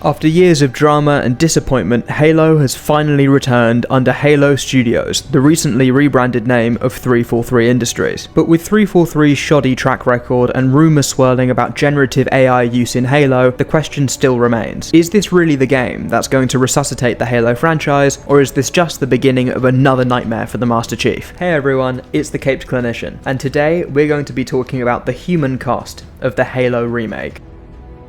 After years of drama and disappointment, Halo has finally returned under Halo Studios, the recently rebranded name of 343 Industries. But with 343's shoddy track record and rumours swirling about generative AI use in Halo, the question still remains. Is this really the game that's going to resuscitate the Halo franchise, or is this just the beginning of another nightmare for the Master Chief? Hey everyone, it's the Caped Clinician, and today we're going to be talking about the human cost of the Halo remake.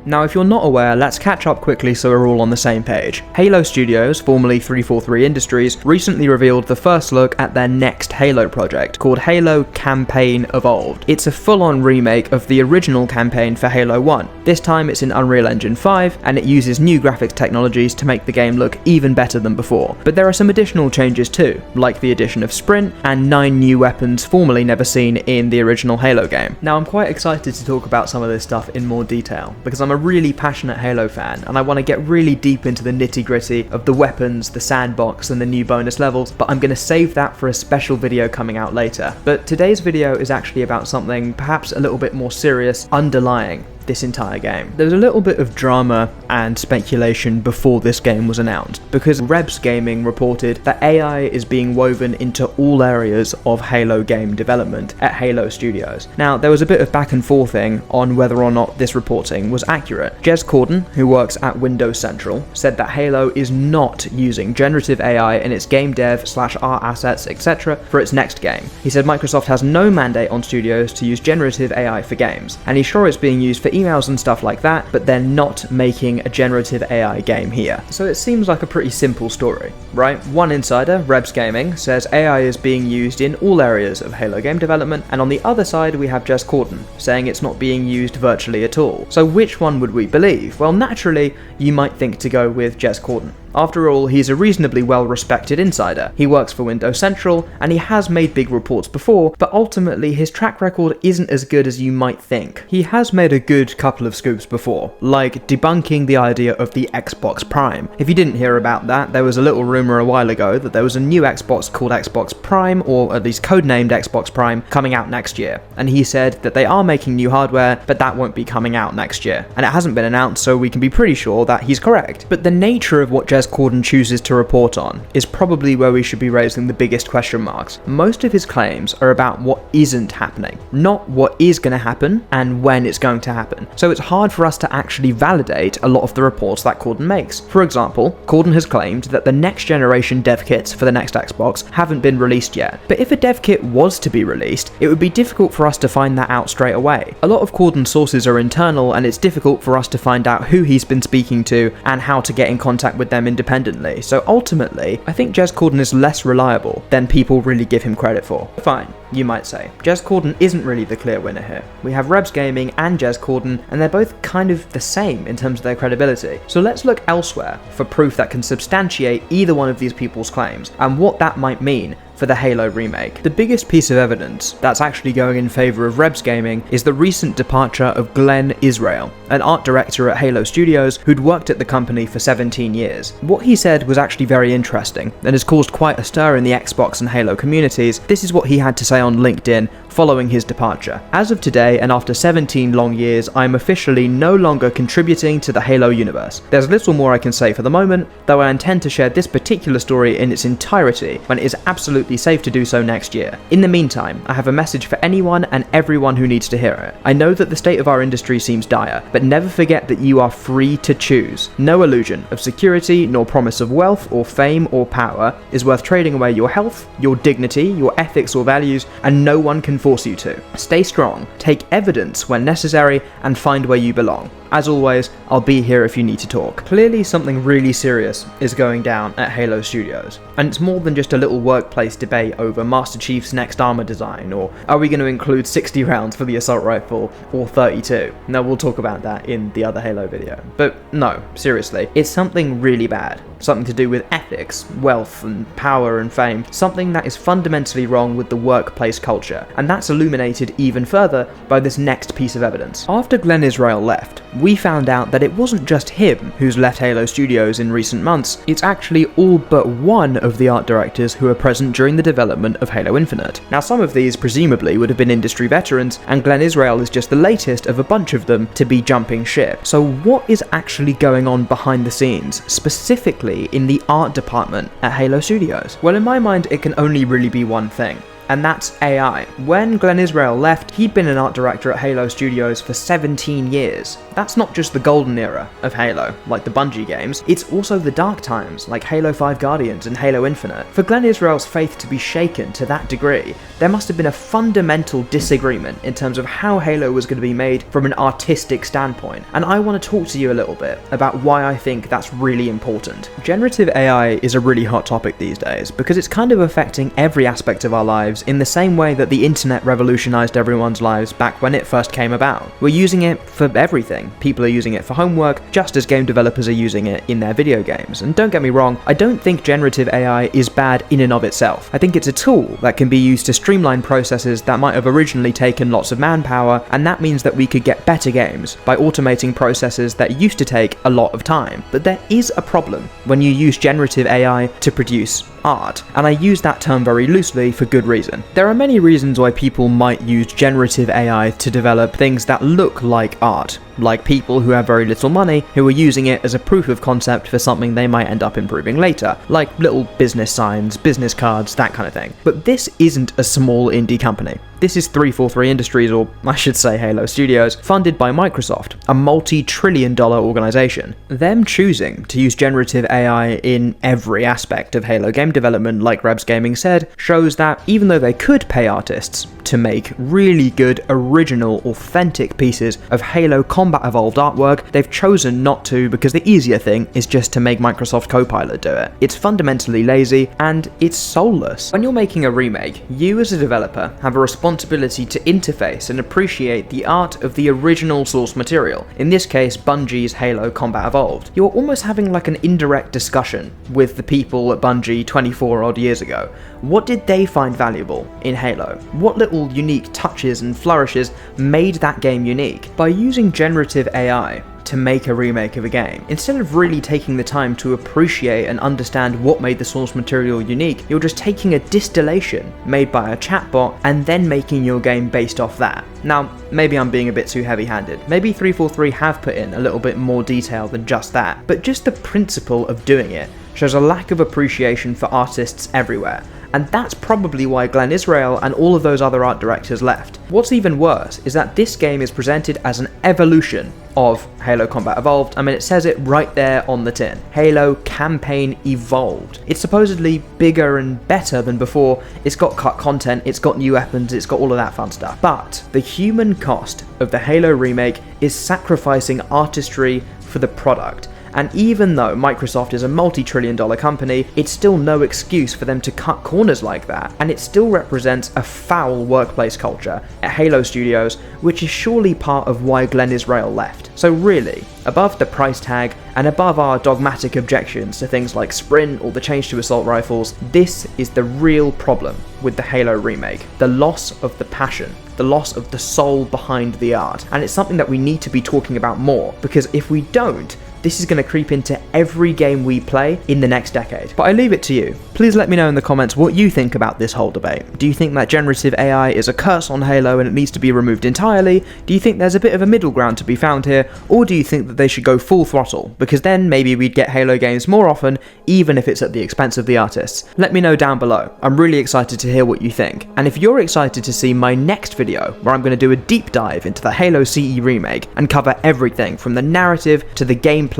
Now, if you're not aware, let's catch up quickly so we're all on the same page. Halo Studios, formerly 343 Industries, recently revealed the first look at their next Halo project, called Halo Campaign Evolved. It's a full-on remake of the original campaign for Halo 1. This time it's in Unreal Engine 5, and it uses new graphics technologies to make the game look even better than before. But there are some additional changes too, like the addition of Sprint, and 9 new weapons formerly never seen in the original Halo game. Now, I'm quite excited to talk about some of this stuff in more detail, because I'm a really passionate Halo fan, and I want to get really deep into the nitty-gritty of the weapons, the sandbox, and the new bonus levels, but I'm going to save that for a special video coming out later. But today's video is actually about something perhaps a little bit more serious underlying this entire game. There was a little bit of drama and speculation before this game was announced, because Rebs Gaming reported that AI is being woven into all areas of Halo game development at Halo Studios. Now, there was a bit of back and forthing on whether or not this reporting was accurate. Jez Corden, who works at Windows Central, said that Halo is not using generative AI in its game dev / art assets, etc. for its next game. He said Microsoft has no mandate on studios to use generative AI for games, and he's sure it's being used for emails and stuff like that, but they're not making a generative AI game here. So it seems like a pretty simple story, right? One insider, Rebs Gaming, says AI is being used in all areas of Halo game development, and on the other side we have Jez Corden, saying it's not being used virtually at all. So which one would we believe? Well, naturally, you might think to go with Jez Corden. After all, he's a reasonably well-respected insider. He works for Windows Central, and he has made big reports before, but ultimately his track record isn't as good as you might think. He has made a good couple of scoops before, like debunking the idea of the Xbox Prime. If you didn't hear about that, there was a little rumor a while ago that there was a new Xbox called Xbox Prime, or at least codenamed Xbox Prime, coming out next year. And he said that they are making new hardware, but that won't be coming out next year. And it hasn't been announced, so we can be pretty sure that he's correct. But the nature of what Jez Corden chooses to report on is probably where we should be raising the biggest question marks. Most of his claims are about what isn't happening, not what is going to happen and when it's going to happen. So it's hard for us to actually validate a lot of the reports that Corden makes. For example, Corden has claimed that the next generation dev kits for the next Xbox haven't been released yet. But if a dev kit was to be released, it would be difficult for us to find that out straight away. A lot of Corden's sources are internal, and it's difficult for us to find out who he's been speaking to and how to get in contact with them independently. So ultimately, I think Jez Corden is less reliable than people really give him credit for. Fine, you might say. Jez Corden isn't really the clear winner here. We have Rebs Gaming and Jez Corden, and they're both kind of the same in terms of their credibility. So let's look elsewhere for proof that can substantiate either one of these people's claims, and what that might mean for the Halo remake. The biggest piece of evidence that's actually going in favour of Rebs Gaming is the recent departure of Glenn Israel, an art director at Halo Studios who'd worked at the company for 17 years. What he said was actually very interesting and has caused quite a stir in the Xbox and Halo communities. This is what he had to say on LinkedIn following his departure. As of today, and after 17 long years, I am officially no longer contributing to the Halo universe. There's little more I can say for the moment, though I intend to share this particular story in its entirety when it is absolutely safe to do so next year. In the meantime, I have a message for anyone and everyone who needs to hear it. I know that the state of our industry seems dire, but never forget that you are free to choose. No illusion of security nor promise of wealth or fame or power is worth trading away your health, your dignity, your ethics or values, and no one can force you to. Stay strong, take evidence when necessary, and find where you belong. As always, I'll be here if you need to talk. Clearly something really serious is going down at Halo Studios, and it's more than just a little workplace debate over Master Chief's next armor design, or are we going to include 60 rounds for the assault rifle, or 32? Now, we'll talk about that in the other Halo video. But no, seriously, it's something really bad. Something to do with ethics, wealth, and power and fame. Something that is fundamentally wrong with the workplace culture, and that's illuminated even further by this next piece of evidence. After Glenn Israel left, we found out that it wasn't just him who's left Halo Studios in recent months, it's actually all but one of the art directors who were present during the development of Halo Infinite. Now, some of these presumably would have been industry veterans, and Glenn Israel is just the latest of a bunch of them to be jumping ship. So what is actually going on behind the scenes, specifically in the art department at Halo Studios? Well, in my mind, it can only really be one thing, and that's AI. When Glenn Israel left, he'd been an art director at Halo Studios for 17 years. That's not just the golden era of Halo, like the Bungie games, it's also the dark times, like Halo 5 Guardians and Halo Infinite. For Glenn Israel's faith to be shaken to that degree, there must have been a fundamental disagreement in terms of how Halo was going to be made from an artistic standpoint, and I want to talk to you a little bit about why I think that's really important. Generative AI is a really hot topic these days, because it's kind of affecting every aspect of our lives in the same way that the internet revolutionized everyone's lives back when it first came about. We're using it for everything. People are using it for homework, just as game developers are using it in their video games. And don't get me wrong, I don't think generative AI is bad in and of itself. I think it's a tool that can be used to streamline processes that might have originally taken lots of manpower, and that means that we could get better games by automating processes that used to take a lot of time. But there is a problem when you use generative AI to produce art, and I use that term very loosely for good reason. There are many reasons why people might use generative AI to develop things that look like art, like people who have very little money who are using it as a proof of concept for something they might end up improving later, like little business signs, business cards, that kind of thing. But this isn't a small indie company. This is 343 Industries, or I should say Halo Studios, funded by Microsoft, a multi-trillion-dollar organization. Them choosing to use generative AI in every aspect of Halo game development, like Rebs Gaming said, shows that even though they could pay artists to make really good, original, authentic pieces of Halo Combat Evolved artwork, they've chosen not to because the easier thing is just to make Microsoft Copilot do it. It's fundamentally lazy, and it's soulless. When you're making a remake, you as a developer have a responsibility to interface and appreciate the art of the original source material, in this case Bungie's Halo Combat Evolved. You're almost having like an indirect discussion with the people at Bungie 24 odd years ago. What did they find valuable in Halo? What little unique touches and flourishes made that game unique? By using generative AI to make a remake of a game, instead of really taking the time to appreciate and understand what made the source material unique, you're just taking a distillation made by a chatbot and then making your game based off that. Now, maybe I'm being a bit too heavy-handed. Maybe 343 have put in a little bit more detail than just that, but just the principle of doing it shows a lack of appreciation for artists everywhere. And that's probably why Glenn Israel and all of those other art directors left. What's even worse is that this game is presented as an evolution of Halo Combat Evolved. I mean, it says it right there on the tin. Halo Campaign Evolved. It's supposedly bigger and better than before. It's got cut content, it's got new weapons, it's got all of that fun stuff. But the human cost of the Halo remake is sacrificing artistry for the product. And even though Microsoft is a multi-trillion-dollar company, it's still no excuse for them to cut corners like that, and it still represents a foul workplace culture at Halo Studios, which is surely part of why Glenn Israel left. So really, above the price tag, and above our dogmatic objections to things like Sprint or the change to assault rifles, this is the real problem with the Halo remake. The loss of the passion, the loss of the soul behind the art, and it's something that we need to be talking about more, because if we don't, this is going to creep into every game we play in the next decade. But I leave it to you. Please let me know in the comments what you think about this whole debate. Do you think that generative AI is a curse on Halo and it needs to be removed entirely? Do you think there's a bit of a middle ground to be found here? Or do you think that they should go full throttle? Because then maybe we'd get Halo games more often, even if it's at the expense of the artists. Let me know down below. I'm really excited to hear what you think. And if you're excited to see my next video, where I'm going to do a deep dive into the Halo CE remake and cover everything from the narrative to the gameplay,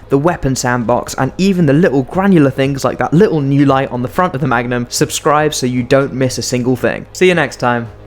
the weapon sandbox, and even the little granular things like that little new light on the front of the Magnum, subscribe so you don't miss a single thing. See you next time.